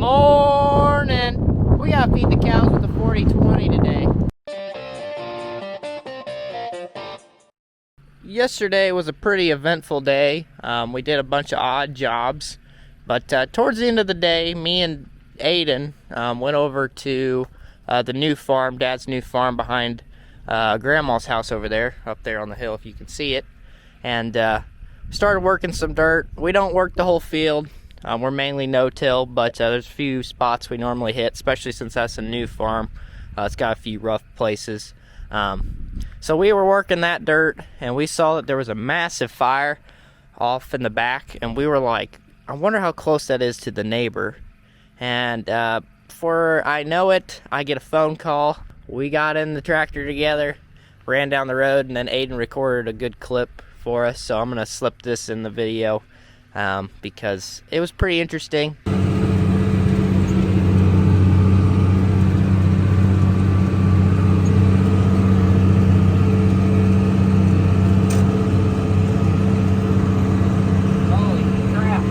morning. We gotta feed the cows with the 40-20 today. Yesterday was a pretty eventful day. We did a bunch of odd jobs, but towards the end of the day, me and Aden went over to the new farm, Dad's new farm behind Grandma's house over there, up there on the hill if you can see it, and started working some dirt. We don't work the whole field. We're mainly no-till, but there's a few spots we normally hit, especially since that's a new farm. It's got a few rough places. So we were working that dirt, and we saw that there was a massive fire off in the back, and we were like, I wonder how close that is to the neighbor. And before I know it, I get a phone call. We got in the tractor together, ran down the road, and then Aden recorded a good clip for us, so I'm going to slip this in the video. Because it was pretty interesting. Holy crap.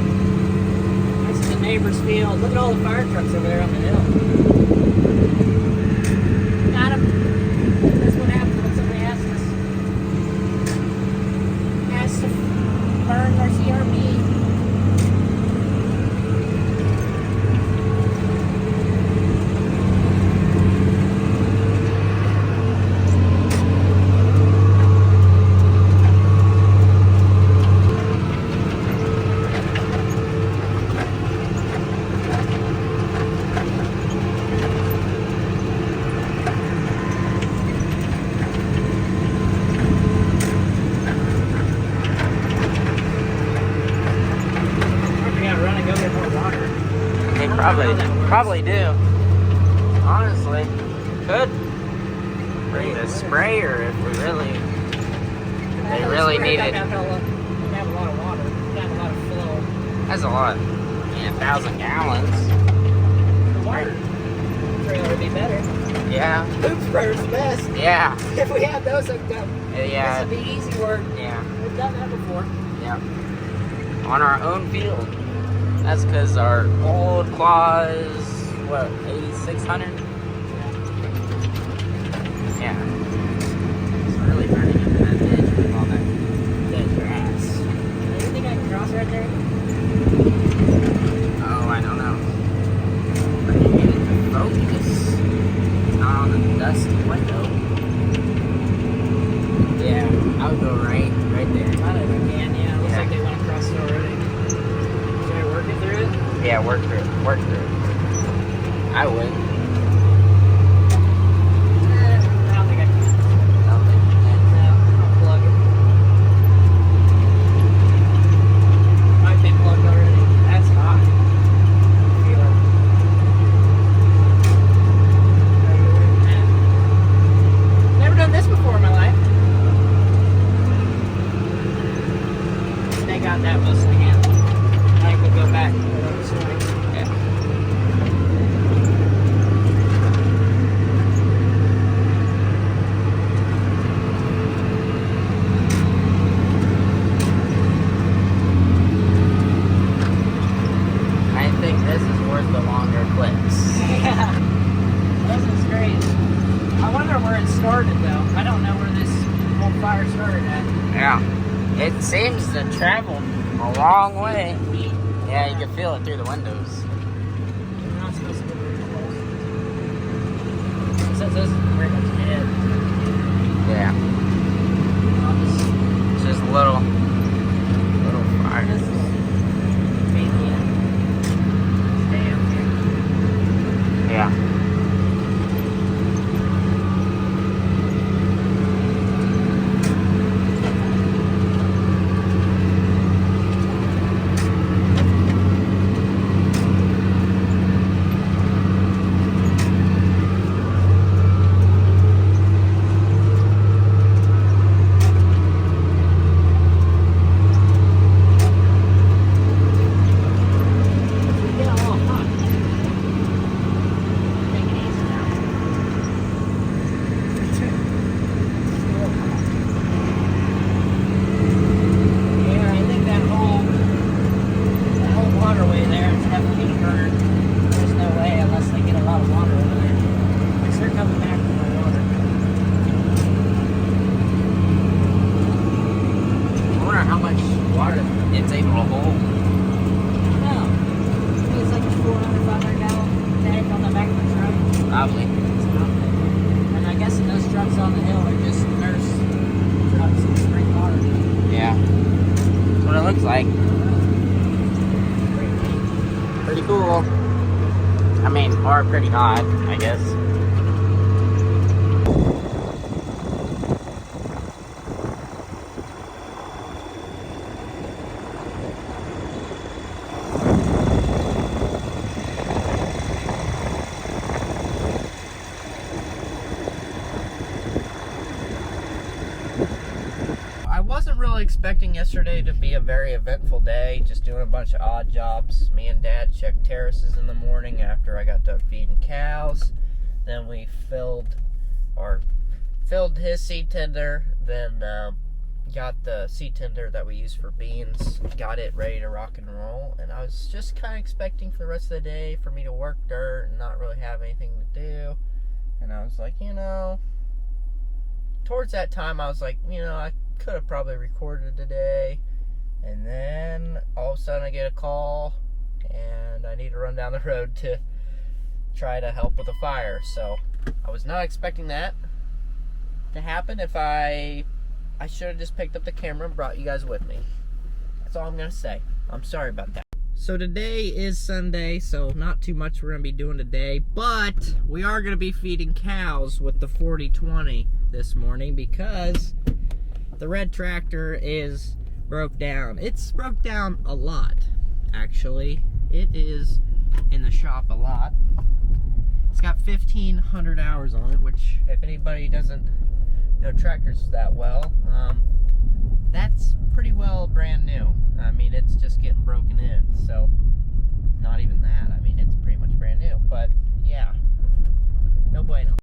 This is the neighbor's field. Look at all the fire trucks over there on the hill. Got him. That's what happens when somebody has to burn their CRB. Probably do. Honestly, could bring the sprayer if we really need it. We have a lot of water. We have a lot of flow. That's a lot. Yeah, 1,000 gallons. The water trailer would be better. Yeah. Poop sprayer's the best. Yeah. If we had those hooked up, this would be easy work. Yeah. We've done that before. Yeah. On our own field. That's because our old claw is, what, 8,600? Yeah. It's really burning into that ditch with all that dead grass. Do you think I can cross right there? Oh, I don't know. But you need it to focus. It's not on the dusty window. Yeah, I would go right there. I don't know if I can, yeah. Looks like they went across it already. Working through it? Yeah, work through it. Work through it. I would. I don't think I can. I don't think you can. No, I'll plug it. Might be plugged already. That's hot. Feel it. Never done this before in my life. They got that most of the hand. I think we'll go back. Yeah. I think this is worth the longer clips. Yeah. This is great. I wonder where it started though. I don't know where this whole fire started at. Yeah. It seems to travel a long way. Yeah, you can feel it through the windows. You're not supposed to get very close. Since this is pretty much dead. Yeah. It's just a little fire. This is medium. Stay up here. Yeah. looks like. Pretty cool. I mean, or pretty hot, I guess. I wasn't really expecting yesterday to be a very eventful day, just doing a bunch of odd jobs. Me and Dad checked terraces in the morning after I got done feeding cows. Then we filled his seed tender, then got the seed tender that we use for beans, got it ready to rock and roll. And I was just kind of expecting for the rest of the day for me to work dirt and not really have anything to do. And I was like, towards that time I was like, I could have probably recorded today. And then all of a sudden I get a call and I need to run down the road to try to help with a fire. So I was not expecting that to happen. If I should have just picked up the camera and brought you guys with me. That's all I'm gonna say. I'm sorry about that. So today is Sunday, so not too much we're gonna be doing today, but we are gonna be feeding cows with the 4020 this morning because the red tractor is broke down. It's broke down a lot, actually. It is in the shop a lot. It's got 1,500 hours on it, which if anybody doesn't know tractors that well, that's pretty well brand new. I mean, it's just getting broken in, so not even that. I mean, it's pretty much brand new, but yeah, no bueno.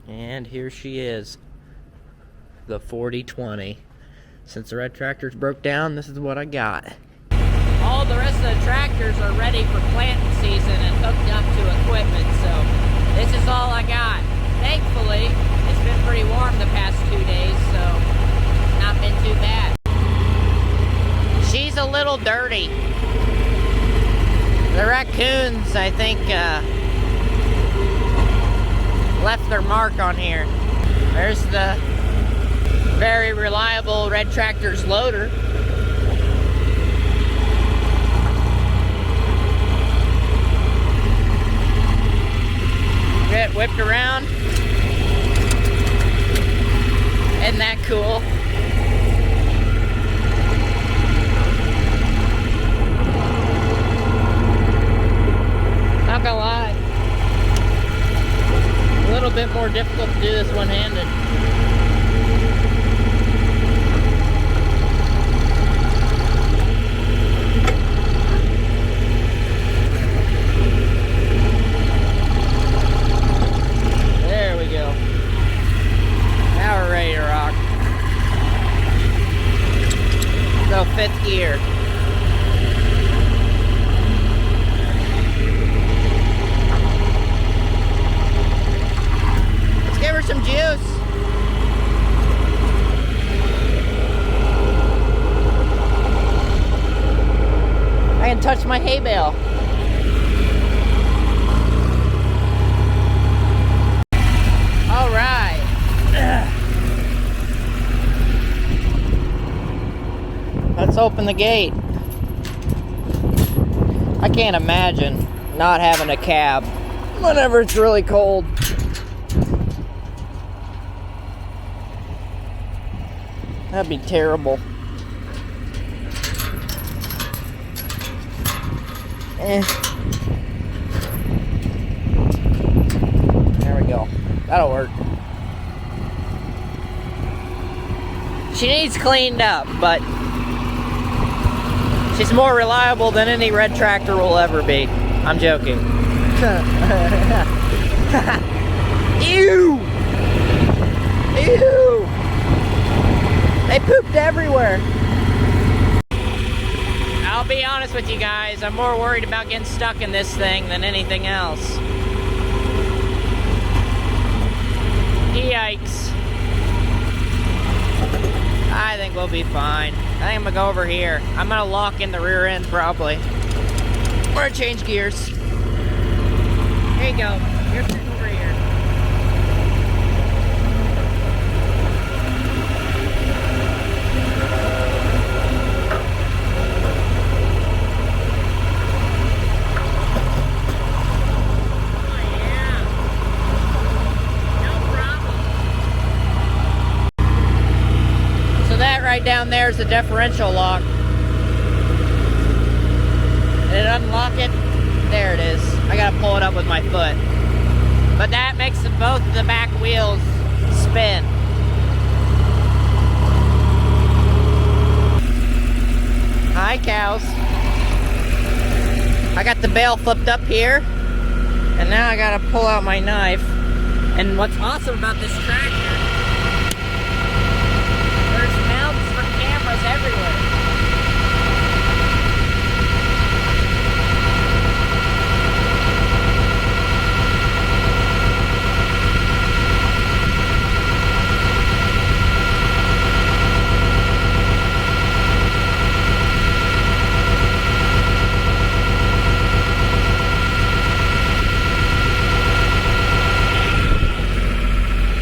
And here she is, the 4020. Since the red tractors broke down, this is what I got. All the rest of the tractors are ready for planting season and hooked up to equipment, so this is all I got. Thankfully, it's been pretty warm the past 2 days, so not been too bad. She's a little dirty. The raccoons, I think, left their mark on here. There's the very reliable red tractor's loader. Get whipped around. Isn't that cool? Not gonna lie, a little bit more difficult to do this one-handed. There we go. Now we're ready to rock. Go 5th gear. Let's give her some juice. I can touch my hay bale. All right. Let's open the gate. I can't imagine not having a cab whenever it's really cold. That'd be terrible. There we go. That'll work. She needs cleaned up, but she's more reliable than any red tractor will ever be. I'm joking. Ew! Ew! They pooped everywhere. I'll be honest with you guys, I'm more worried about getting stuck in this thing than anything else. Yikes. I think we'll be fine. I think I'm gonna go over here. I'm gonna lock in the rear end probably. We're gonna change gears. Here you go. You're sitting over here. down there is the differential lock. Did it unlock it? There it is. I gotta pull it up with my foot. But that makes both the back wheels spin. Hi, cows. I got the bale flipped up here, and now I gotta pull out my knife. And what's awesome about this tractor, there's mounts for cameras everywhere.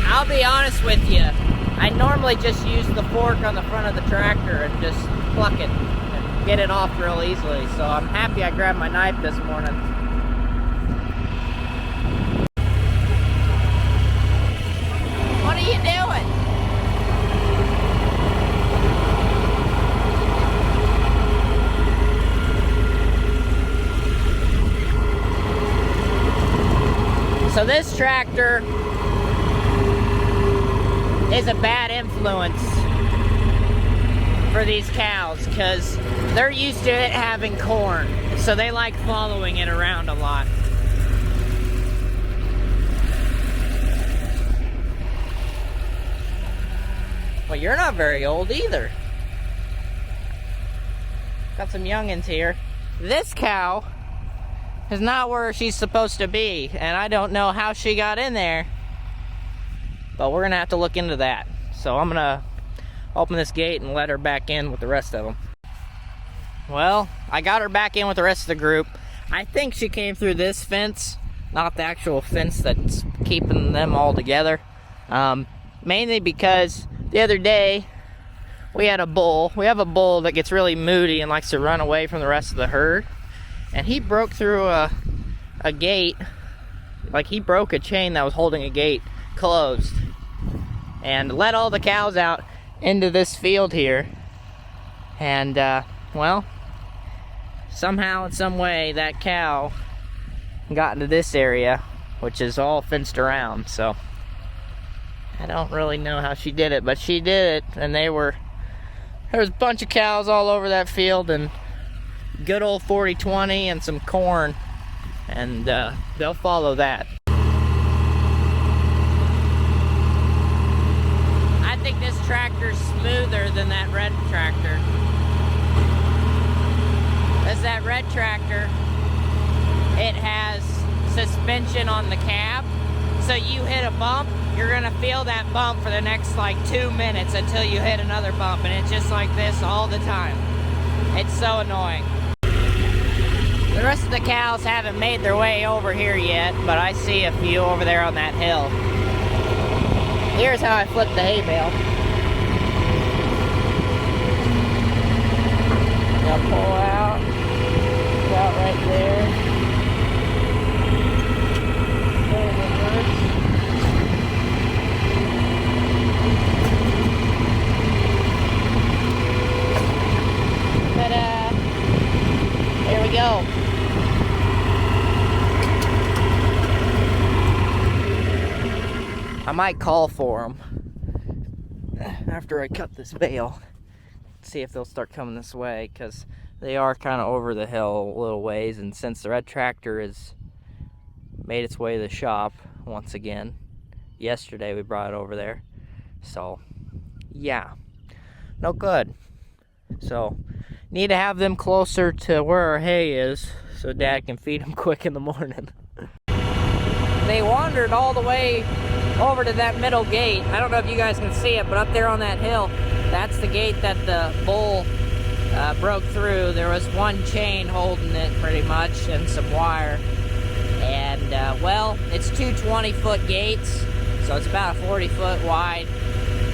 I'll be honest with you, I normally just use the fork on the front of the tractor and just pluck it and get it off real easily. So I'm happy I grabbed my knife this morning. What are you doing? So this tractor is a bad influence for these cows because they're used to it having corn, so they like following it around a lot. Well, you're not very old either. Got some youngins here. This cow is not where she's supposed to be, and I don't know how she got in there. But we're gonna have to look into that. So I'm gonna open this gate and let her back in with the rest of them. Well, I got her back in with the rest of the group. I think she came through this fence, not the actual fence that's keeping them all together. Mainly because the other day we had a bull. We have a bull that gets really moody and likes to run away from the rest of the herd. And he broke through a gate, like he broke a chain that was holding a gate closed, and let all the cows out into this field here. And well, somehow in some way that cow got into this area, which is all fenced around. So I don't really know how she did it, but she did it. And there was a bunch of cows all over that field, and good old 40-20 and some corn, and they'll follow that. I think this tractor's smoother than that red tractor. As that red tractor, it has suspension on the cab, so you hit a bump, you're gonna feel that bump for the next like 2 minutes until you hit another bump, and it's just like this all the time. It's so annoying. The rest of the cows haven't made their way over here yet, but I see a few over there on that hill. Here's how I flip the hay bale. I'll pull out, right there. Pull reverse. Ta-da! There we go. I might call for them after I cut this bale. See if they'll start coming this way, because they are kind of over the hill a little ways, and since the red tractor has made its way to the shop once again, yesterday we brought it over there, so yeah, no good. So need to have them closer to where our hay is so Dad can feed them quick in the morning. They wandered all the way over to that middle gate. I don't know if you guys can see it, but up there on that hill, that's the gate that the bull broke through. There was one chain holding it pretty much and some wire. And well, it's two 20-foot gates, so it's about a 40-foot wide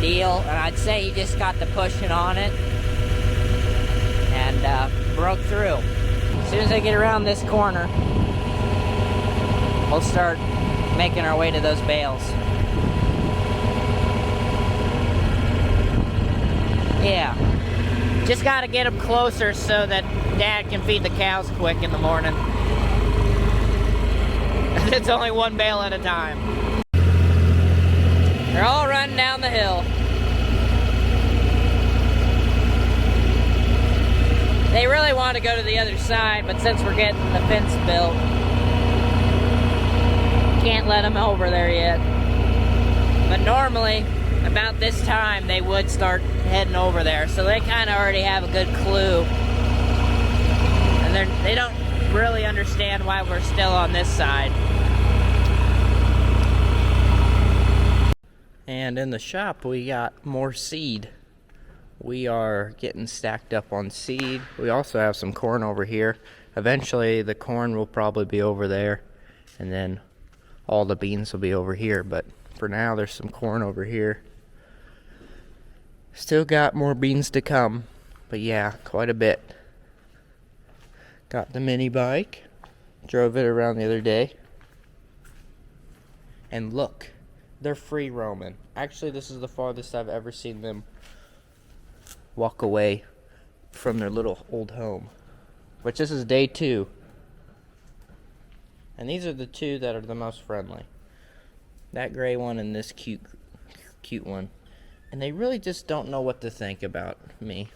deal. And I'd say he just got the pushing on it and broke through. As soon as I get around this corner, we'll start making our way to those bales. Yeah. Just gotta get them closer so that Dad can feed the cows quick in the morning. It's only one bale at a time. They're all running down the hill. They really want to go to the other side, but since we're getting the fence built, can't let them over there yet. But normally, about this time, they would start heading over there, so they kind of already have a good clue. And they don't really understand why we're still on this side. And in the shop, we got more seed. We are getting stacked up on seed. We also have some corn over here. Eventually, the corn will probably be over there, and then all the beans will be over here. But for now, there's some corn over here. Still got more beans to come, but yeah, quite a bit. Got the mini bike. Drove it around the other day. And look, they're free roaming. Actually, this is the farthest I've ever seen them walk away from their little old home. Which this is day 2. And these are the 2 that are the most friendly. That gray one and this cute one. And they really just don't know what to think about me.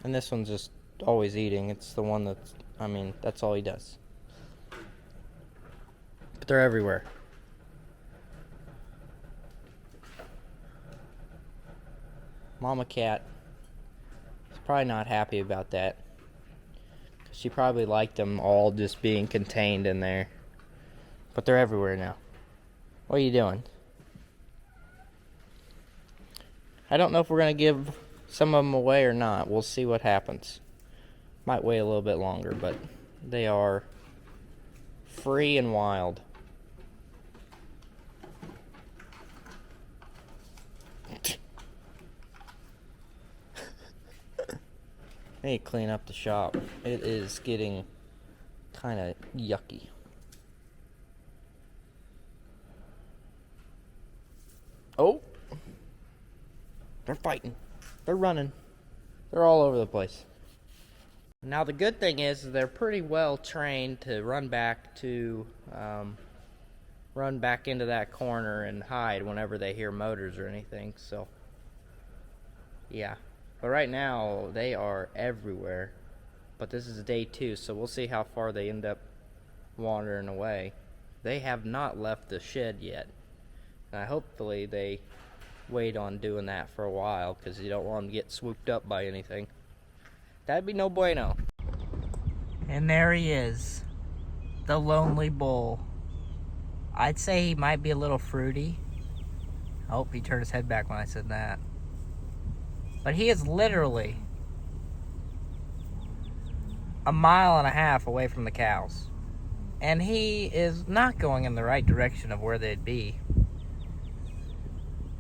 And this one's just always eating. It's the one that's, that's all he does. But they're everywhere. Mama cat is probably not happy about that. She probably liked them all just being contained in there. But they're everywhere now. What are you doing? I don't know if we're going to give some of them away or not. We'll see what happens. Might wait a little bit longer, but they are free and wild. I need to clean up the shop. It is getting kind of yucky. Oh! They're fighting. They're running. They're all over the place. Now the good thing is they're pretty well trained to run back into that corner and hide whenever they hear motors or anything. So yeah. But right now they are everywhere. But this is day 2, so we'll see how far they end up wandering away. They have not left the shed yet. And hopefully they wait on doing that for a while, because you don't want them to get swooped up by anything. That'd be no bueno. And there he is, the lonely bull. I'd say he might be a little fruity. Oh, he turned his head back when I said that. But he is literally a mile and a half away from the cows. And he is not going in the right direction of where they'd be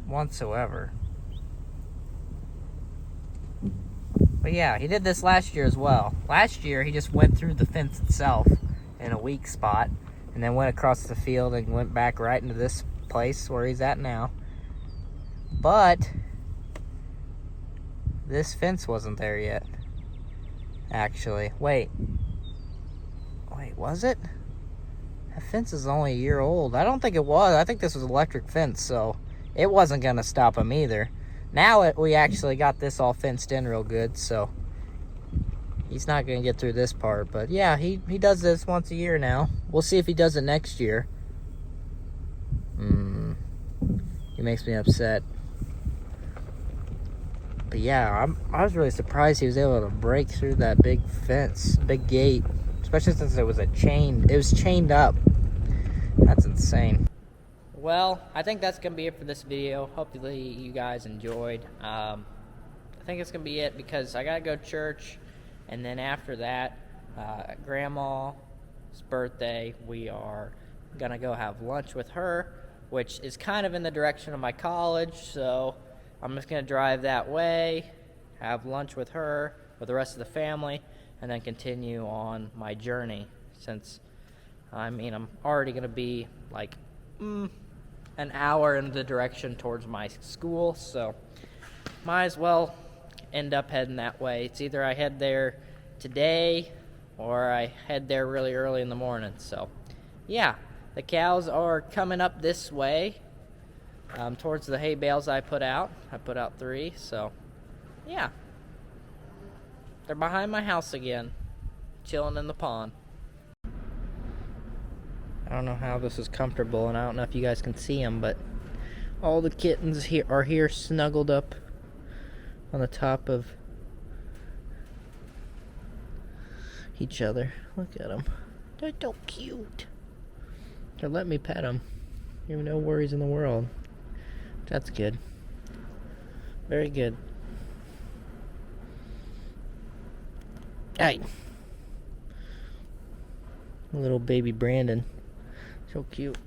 whatsoever. But yeah, he did this last year as well. Last year, he just went through the fence itself in a weak spot, and then went across the field and went back right into this place where he's at now. But this fence wasn't there yet, actually. Wait, was it? That fence is only a year old. I don't think it was. I think this was electric fence, so it wasn't going to stop him either. Now we actually got this all fenced in real good, so he's not going to get through this part. But yeah, he does this once a year now. We'll see if he does it next year. He makes me upset. But yeah, I was really surprised he was able to break through that big fence, big gate, especially since it was chained up. That's insane. Well, I think that's going to be it for this video. Hopefully you guys enjoyed. I think it's going to be it because I got to go to church. And then after that, Grandma's birthday, we are going to go have lunch with her, which is kind of in the direction of my college. So I'm just going to drive that way, have lunch with her, with the rest of the family, and then continue on my journey. Since, I'm already going to be like an hour in the direction towards my school, so might as well end up heading that way. It's either I head there today or I head there really early in the morning. So yeah, the cows are coming up this way towards the hay bales I put out. I put out 3, so yeah, they're behind my house again, chilling in the pond. I don't know how this is comfortable, and I don't know if you guys can see them, but all the kittens are here snuggled up on the top of each other. Look at them. They're so cute. They're letting me pet them. You have no worries in the world. That's good. Very good. Hey. Little baby Brandon. So cute.